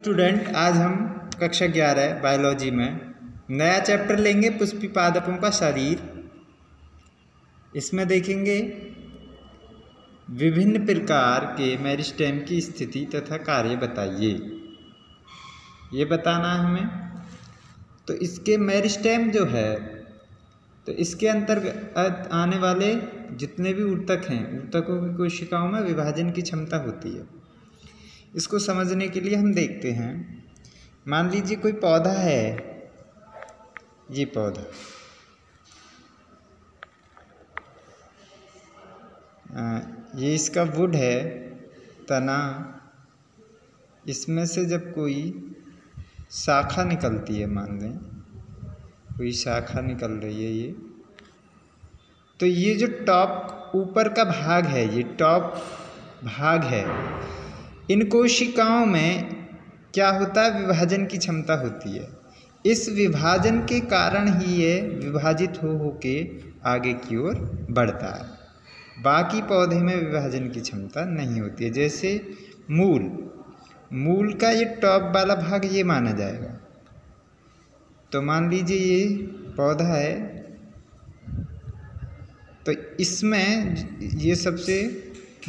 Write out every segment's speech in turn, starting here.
Student, आज हम कक्षा 11 बायोलॉजी में नया चैप्टर लेंगे, पुष्पी पादपों का शरीर। इसमें देखेंगे विभिन्न प्रकार के मेरिस्टेम की स्थिति तथा कार्य बताइए, ये बताना है हमें। तो इसके मेरिस्टेम जो है, तो इसके अंतर्गत आने वाले जितने भी ऊतक हैं, ऊतकों की कोशिकाओं में विभाजन की क्षमता होती है। इसको समझने के लिए हम देखते हैं, मान लीजिए कोई पौधा है, ये पौधा, ये इसका वुड है, तना। इसमें से जब कोई शाखा निकलती है, मान लें कोई शाखा निकल रही है ये, तो ये जो टॉप ऊपर का भाग है, ये टॉप भाग है, इन कोशिकाओं में क्या होता है, विभाजन की क्षमता होती है। इस विभाजन के कारण ही ये विभाजित हो के आगे की ओर बढ़ता है। बाकी पौधे में विभाजन की क्षमता नहीं होती है। जैसे मूल का ये टॉप वाला भाग ये माना जाएगा। तो मान लीजिए ये पौधा है, तो इसमें ये सबसे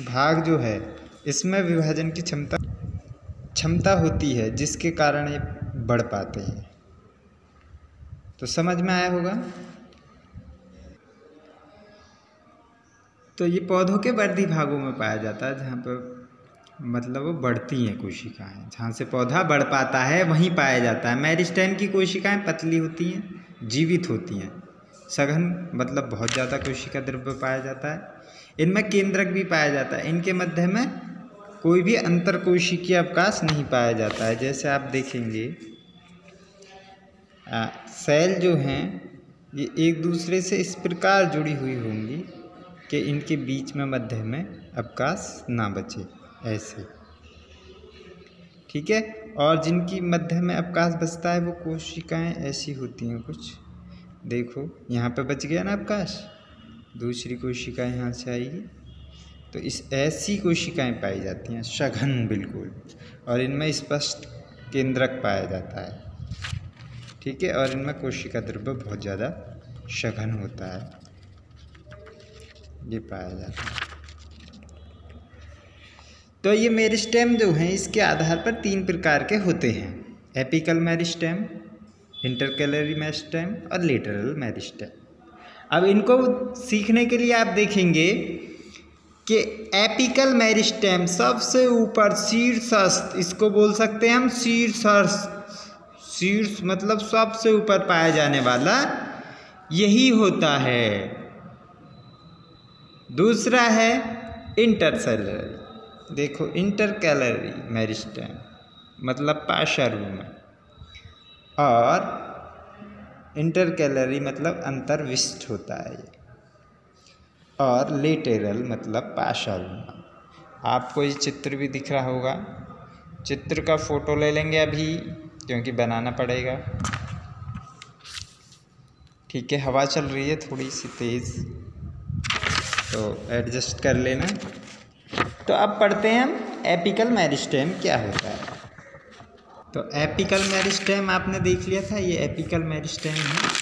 भाग जो है, इसमें विभाजन की क्षमता होती है, जिसके कारण ये बढ़ पाते हैं। तो समझ में आया होगा। तो ये पौधों के वर्धी भागों में पाया जाता है, जहाँ पर मतलब वो बढ़ती हैं कोशिकाएं, जहाँ से पौधा बढ़ पाता है वहीं पाया जाता है। मेरिस्टेम की कोशिकाएं पतली होती हैं, जीवित होती हैं। सघन मतलब बहुत ज़्यादा कोशिका द्रव्य पाया जाता है। इनमें केंद्रक भी पाया जाता है। इनके मध्य में कोई भी अंतर कोशिकीय अवकाश नहीं पाया जाता है। जैसे आप देखेंगे सेल जो हैं, ये एक दूसरे से इस प्रकार जुड़ी हुई होंगी कि इनके बीच में मध्य में अवकाश ना बचे, ऐसे, ठीक है। और जिनकी मध्य में अवकाश बचता है वो कोशिकाएं ऐसी होती हैं कुछ, देखो यहाँ पे बच गया ना अवकाश, दूसरी कोशिका यहाँ से आएगी, तो इस ऐसी कोशिकाएं पाई जाती हैं, सघन बिल्कुल। और इनमें स्पष्ट केंद्रक पाया जाता है, ठीक है। और इनमें कोशिका द्रव्य बहुत ज़्यादा सघन होता है, ये पाया जाता है। तो ये मेरिस्टेम जो हैं, इसके आधार पर 3 प्रकार के होते हैं: एपिकल मेरिस्टेम, इंटरकैलरी मेरिस्टेम और लेटरल मेरिस्टेम। अब इनको सीखने के लिए आप देखेंगे कि एपिकल मेरिस्टेम सबसे ऊपर, शीर्षस्थ, इसको बोल सकते हैं हम शीर्षस्थ। शीर्ष मतलब सबसे ऊपर पाया जाने वाला यही होता है। दूसरा है इंटरसेलुलर, देखो इंटरकैलरी मेरिस्टेम मतलब पार्श्व में, और इंटरकैलरी मतलब अंतर्विष्ट होता है ये, और लेटेरल मतलब पार्श्व में। आपको ये चित्र भी दिख रहा होगा, चित्र का फोटो ले लेंगे अभी, क्योंकि बनाना पड़ेगा, ठीक है। हवा चल रही है थोड़ी सी तेज़, तो एडजस्ट कर लेना। तो अब पढ़ते हैं हम एपिकल मेरिस्टेम क्या होता है। तो एपिकल मेरिस्टेम आपने देख लिया था, ये एपिकल मेरिस्टेम है।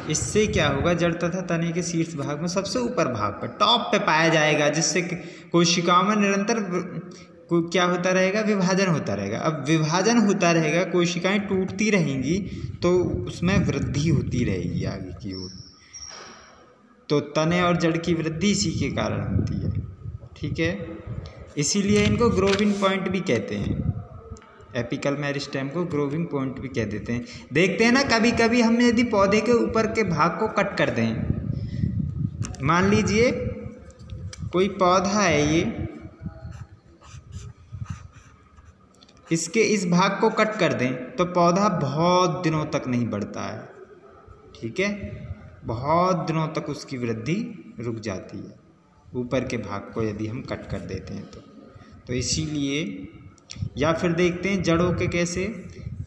इससे क्या होगा, जड़ तथा तने के शीर्ष भाग में सबसे ऊपर भाग पर, टॉप पे पाया जाएगा, जिससे कोशिकाओं में निरंतर क्या होता रहेगा, विभाजन होता रहेगा। अब विभाजन होता रहेगा, कोशिकाएं टूटती रहेंगी, तो उसमें वृद्धि होती रहेगी आगे की ओर। तो तने और जड़ की वृद्धि इसी के कारण होती है, ठीक है। इसीलिए इनको ग्रोविंग पॉइंट भी कहते हैं, एपिकल मेरिस्टेम को ग्रोविंग पॉइंट भी कह देते हैं। देखते हैं ना, कभी कभी हम यदि पौधे के ऊपर के भाग को कट कर दें, मान लीजिए कोई पौधा है ये, इसके इस भाग को कट कर दें, तो पौधा बहुत दिनों तक नहीं बढ़ता है, ठीक है। बहुत दिनों तक उसकी वृद्धि रुक जाती है, ऊपर के भाग को यदि हम कट कर देते हैं तो इसीलिए। या फिर देखते हैं जड़ों के कैसे,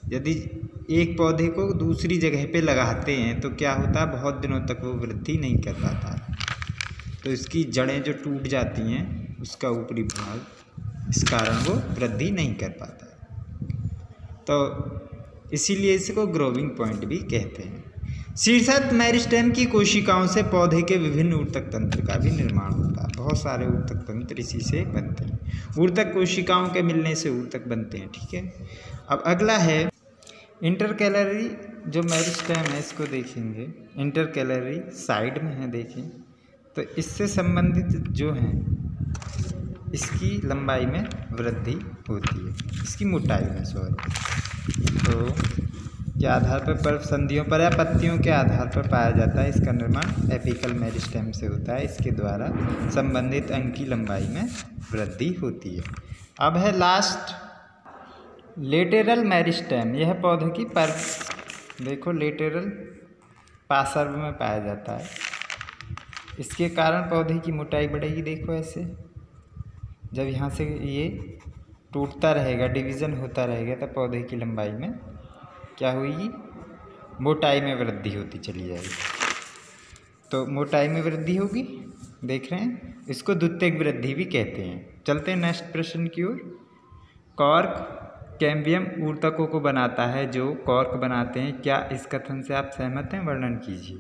यदि एक पौधे को दूसरी जगह पे लगाते हैं तो क्या होता है, बहुत दिनों तक वो वृद्धि नहीं कर पाता है, तो इसकी जड़ें जो टूट जाती हैं, उसका ऊपरी भाग, इस कारण वो वृद्धि नहीं कर पाता है। तो इसीलिए इसको ग्रोविंग पॉइंट भी कहते हैं। शीर्षस्थ मेरिस्टेम की कोशिकाओं से पौधे के विभिन्न ऊतक तंत्र का भी निर्माण होता है। बहुत सारे ऊतक तंत्र इसी से बनते हैं। ऊतक कोशिकाओं के मिलने से ऊतक बनते हैं। ठीक है, अब अगला है इंटरकैलरी जो मेरिस्टेम है, इसको देखेंगे। इंटरकैलरी साइड में है, देखें तो इससे संबंधित जो है इसकी लंबाई में वृद्धि होती है, इसकी मोटाई में तो के आधार पर पर्व संधियों पर या पत्तियों के आधार पर पाया जाता है। इसका निर्माण एपिकल मेरिस्टेम से होता है। इसके द्वारा संबंधित अंग की लंबाई में वृद्धि होती है। अब है लास्ट लेटेरल मेरिस्टेम। यह पौधे की पर्व, देखो लेटेरल पार्श्व में पाया जाता है। इसके कारण पौधे की मोटाई बढ़ेगी। देखो ऐसे जब यहाँ से ये टूटता रहेगा, डिवीज़न होता रहेगा, तब पौधे की लंबाई में क्या होगी, मोटाई में वृद्धि होती चली जाएगी। तो मोटाई में वृद्धि होगी, देख रहे हैं, इसको द्वितीयक वृद्धि भी कहते हैं। चलते हैं नेक्स्ट प्रश्न की ओर। कॉर्क कैम्बियम ऊतकों को बनाता है जो कॉर्क बनाते हैं। क्या इस कथन से आप सहमत हैं? वर्णन कीजिए।